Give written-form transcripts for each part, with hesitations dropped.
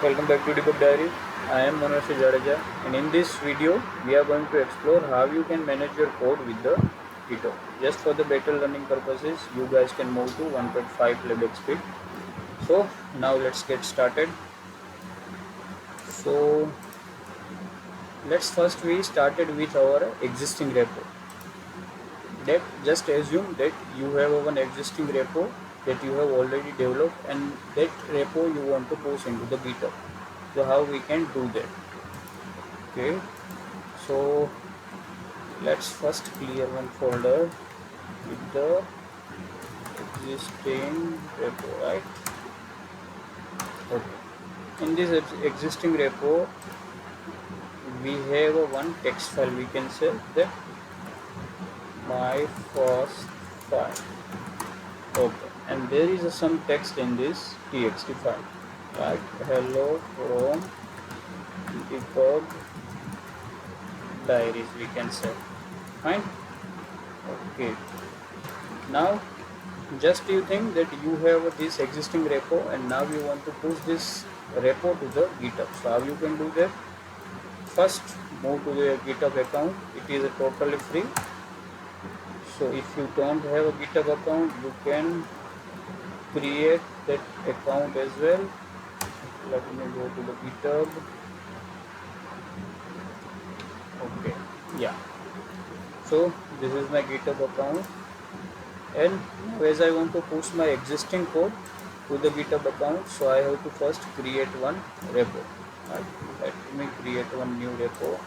Welcome back to Debug Diaries. I am Jadeja, and in this video we are going to explore how you can manage your code with the GitHub. Just for the better learning purposes, you guys can move to 1.5 playback speed. So now let's get started. So let's first we started with our existing repo. That just assume that you have one existing repo that you have already developed, and that repo you want to push into the GitHub. So how we can do that? Okay, so let's first clear one folder with the existing repo, right? Okay, in this existing repo we have a one text file. We can say that my first file. Okay, and there is some text in this txt file, right? Hello from Debug Diaries, we can say. Fine. Okay, now just you think that you have this existing repo and now you want to push this repo to the GitHub. So how you can do that? First move to the GitHub account. It is totally free. So if you don't have a GitHub account, you can create that account as well. Let me go to the GitHub. Okay, yeah, so this is my GitHub account, and as I want to push my existing code to the GitHub account, so I have to first create one repo, right? Let me create one new repo,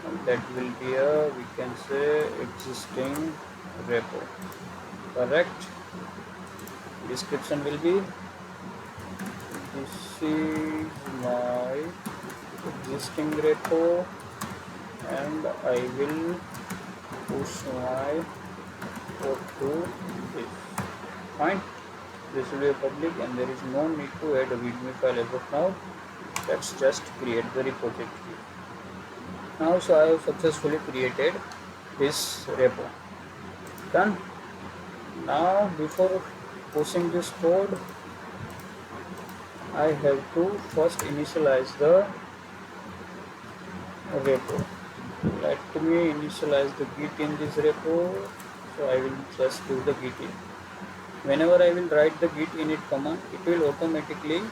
and that will be a, we can say, existing repo. Correct. Description will be, this is my existing repo and I will push my code to this. Fine. This will be a public and there is no need to add a readme file as of now. Let's just create the repository. Now, so I have successfully created this repo. Done. Now, before pushing this code, I have to first initialize the repo. Let me initialize the git in this repo. So I will just do the git in. Whenever I will write the git init command, it will automatically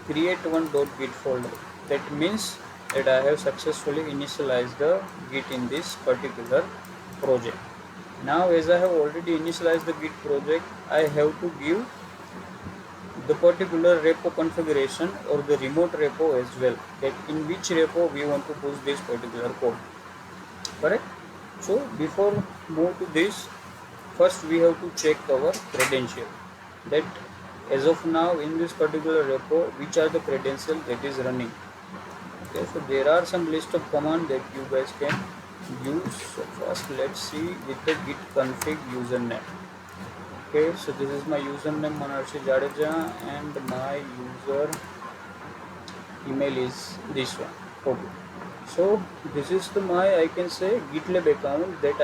create one .git folder. That means that I have successfully initialized the git in this particular project. Now, as I have already initialized the git project, I have to give the particular repo configuration or the remote repo as well, that in which repo we want to push this particular code. Correct. So before move to this, first we have to check our credential, that as of now in this particular repo which are the credentials that is running. Okay, so there are some list of commands that you guys can use. So first let's see with the git config username. Okay, so this is my username Jadeja and my user email is this one. Okay, so this is the my, I can say, GitLab account that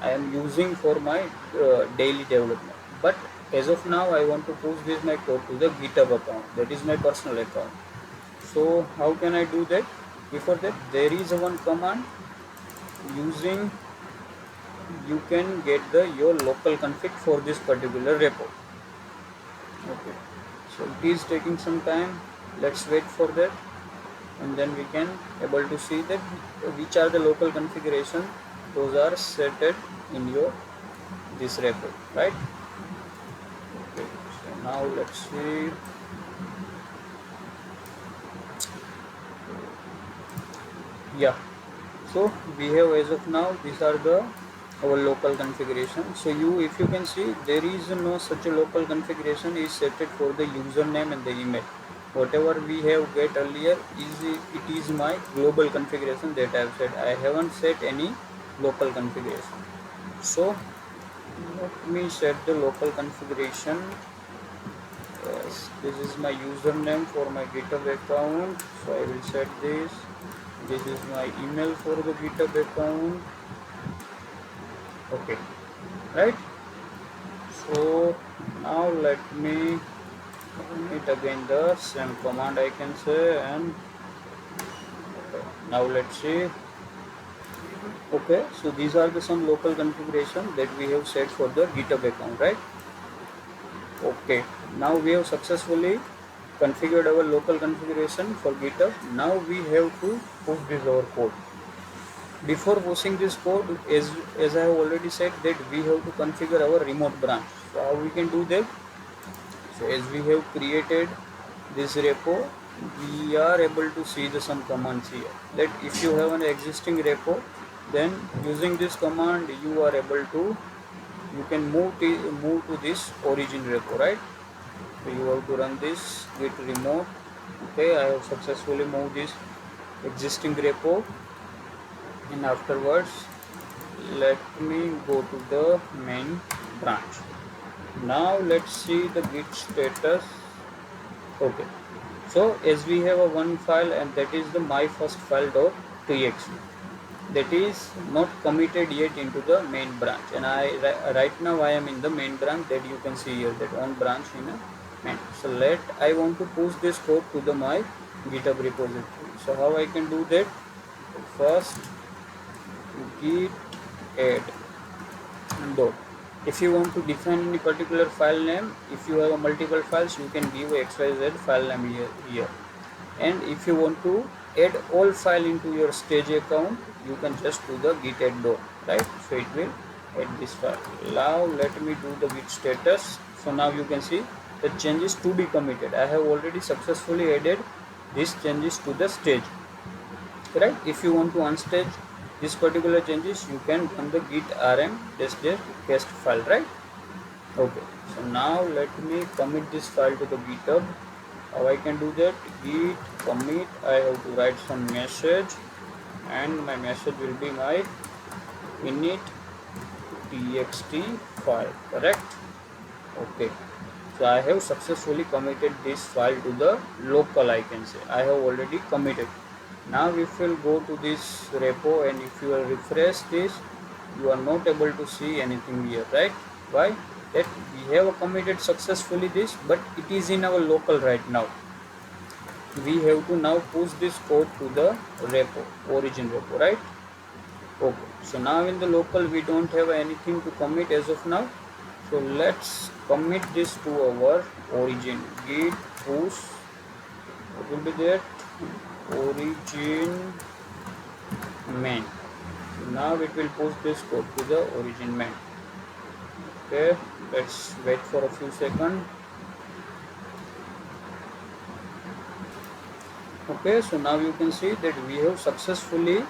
I am using for my daily development. But as of now I want to push this my code to the GitHub account, that is my personal account. So how can I do that? Before that, there is one command using, you can get your local config for this particular repo. Okay, so it is taking some time. Let's wait for that, and then we can able to see that which are the local configuration. Those are set in your this repo, right? Okay, so now let's see. Yeah, so we have as of now these are the our local configuration. So if you can see, there is no such a local configuration is set for the username and the email. Whatever we have get earlier it is my global configuration that I have set. I haven't set any local configuration. So let me set the local configuration. Yes, this is my username for my GitHub account, so I will set this. This is my email for the GitHub account. Okay, right? So now let me run it again, the same command I can say. And now let's see. Okay, so these are the some local configuration that we have set for the GitHub account, right? Okay, now we have successfully configured our local configuration for GitHub. Now we have to push this our code. Before pushing this code, as I have already said, that we have to configure our remote branch. So how we can do that? So as we have created this repo, we are able to see the some commands here. That if you have an existing repo, then using this command you are able to, you can move to this origin repo, right? So you have to run this git remote. Okay, I have successfully moved this existing repo, and afterwards let me go to the main branch. Now let's see the git status. Okay, so as we have a one file, and that is the my first file.txt, that is not committed yet into the main branch, and right now I am in the main branch, that you can see here, that on branch in a main. So I want to push this code to the my GitHub repository. So how I can do that? First git add dot. If you want to define any particular file name, if you have a multiple files, you can give xyz file name here. And if you want to add all file into your stage account, you can just do the git add dot, right? So it will add this file. Now let me do the git status. So now you can see the changes to be committed. I have already successfully added these changes to the stage, right? If you want to unstage this particular changes, you can run the git rm test file, right? Okay, so now let me commit this file to the GitHub. How I can do that? Git commit, I have to write some message, and my message will be my init txt file, correct? Okay, so I have successfully committed this file to the local, I can say. I have already committed. Now if you will go to this repo, and if you will refresh this, you are not able to see anything here, right? Why? That we have committed successfully this, but it is in our local right now. We have to now push this code to the repo, origin repo, right? Okay, so now in the local we don't have anything to commit as of now. So let's commit this to our origin. Git push, what will be that? Origin main. So now it will push this code to the origin main. Okay, let's wait for a few seconds. Okay, so now you can see that we have successfully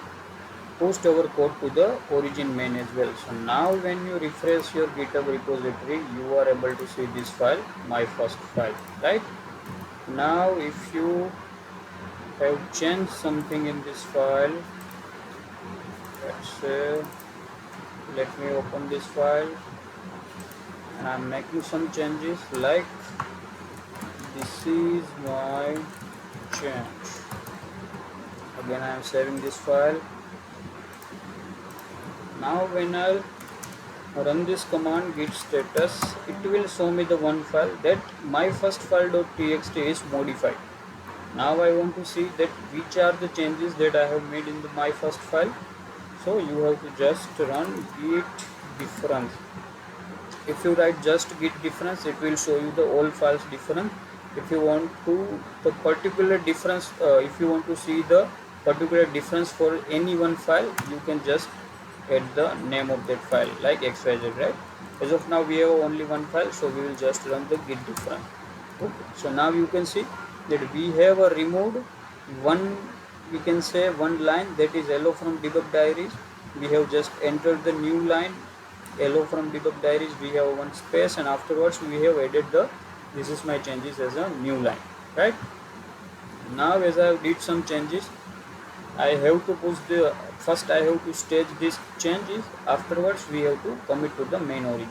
pushed our code to the origin main as well. So now when you refresh your GitHub repository, you are able to see this file, my first file, right? Now if you have changed something in this file, let's say, let me open this file, and I'm making some changes, like this is my change. Again I am saving this file. Now when I'll run this command git status, it will show me the one file, that my first file.txt is modified. Now I want to see that which are the changes that I have made in my first file. So you have to just run git difference. If you write just git difference, it will show you the all files difference. If you want to the particular difference, if you want to see the particular difference for any one file, you can just add the name of that file, like xyz, right? As of now we have only one file, so we will just run the git difference. Okay, so now you can see that we have removed one, we can say one line, that is hello from debug diaries. We have just entered the new line, hello from debug diaries. We have one space, and afterwards we have added the this is my changes as a new line, right? Now as I did some changes, I have to push the first, I have to stage these changes, afterwards we have to commit to the main origin.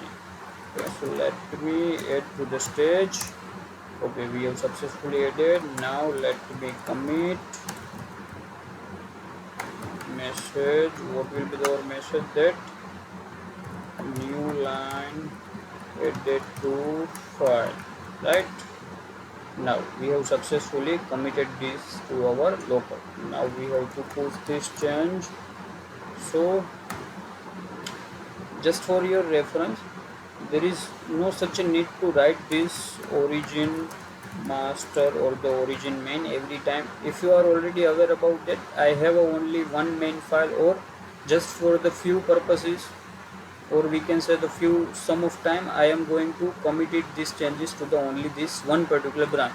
Okay, so let me add to the stage. Okay, we have successfully added. Now let me commit message. What will be our message? That new line added to file, right? Now we have successfully committed this to our local. Now we have to push this change. So just for your reference, there is no such a need to write this origin master or the origin main every time. If you are already aware about that, I have only one main file, or just for the few purposes, or we can say the few sum of time, I am going to commit it these changes to the only this one particular branch.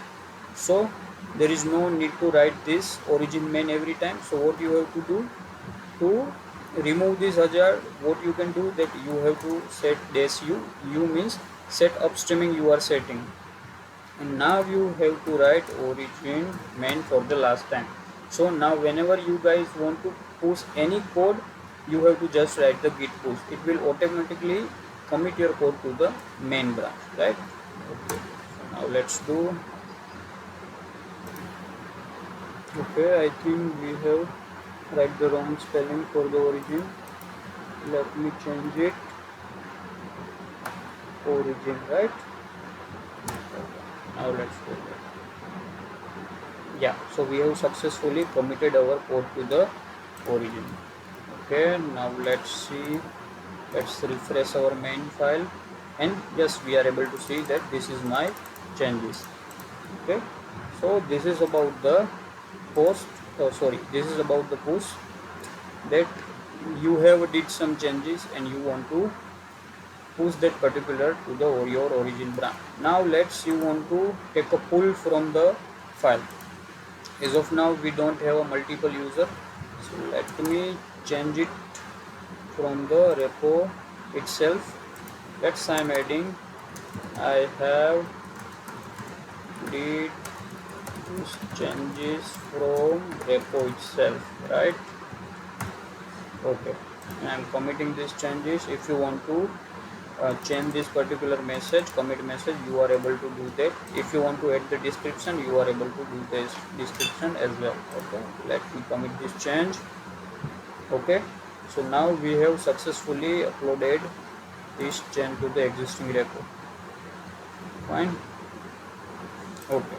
So there is no need to write this origin main every time. So what you have to do to remove this hazard, what you can do, that you have to set dash u means set upstreaming you are setting, and now you have to write origin main for the last time. So now whenever you guys want to push any code, you have to just write the git push. It will automatically commit your code to the main branch, right? Okay, so now let's do. Okay, I think we have write the wrong spelling for the origin. Let me change it. Origin, right? Now let's do that. Yeah, so we have successfully committed our code to the origin. Okay, now let's see. Let's refresh our main file, and yes, we are able to see that this is my changes. Okay, so this is about the post. This is about the push, that you have did some changes and you want to push that particular to the your origin branch. Now let's you want to take a pull from the file. As of now we don't have a multiple user, so let me change it from the repo itself. Let's I'm adding, I have did these changes from repo itself, right? Okay, and I'm committing these changes. If you want to change this particular message, commit message, you are able to do that. If you want to add the description, you are able to do this description as well. Okay, let me commit this change. Okay, so now we have successfully uploaded this change to the existing repo. Fine. Okay,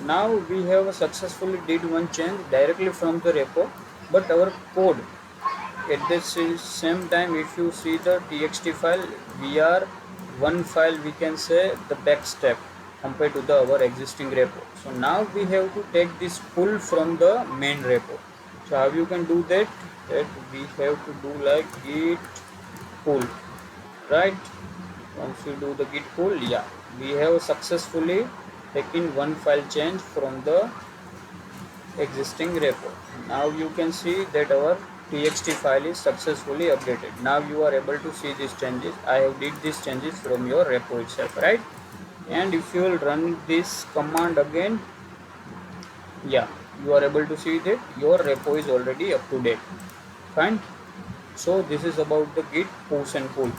now we have successfully did one change directly from the repo, but our code at the same time, if you see the txt file, we are one file, we can say the back step compared to the our existing repo. So now we have to take this pull from the main repo. So how you can do that? That we have to do like git pull, right? Once you do the git pull, yeah, we have successfully taken one file change from the existing repo. Now you can see that our txt file is successfully updated. Now you are able to see these changes. I have did these changes from your repo itself, right? And if you will run this command again, yeah, you are able to see that your repo is already up to date. Fine. So this is about the git push and pull.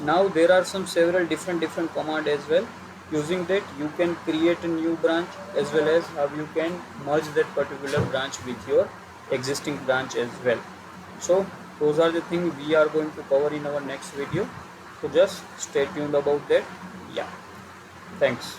Now there are some several different command as well. Using that you can create a new branch, as well as how you can merge that particular branch with your existing branch as well. So those are the things we are going to cover in our next video. So just stay tuned about that. Yeah, thanks.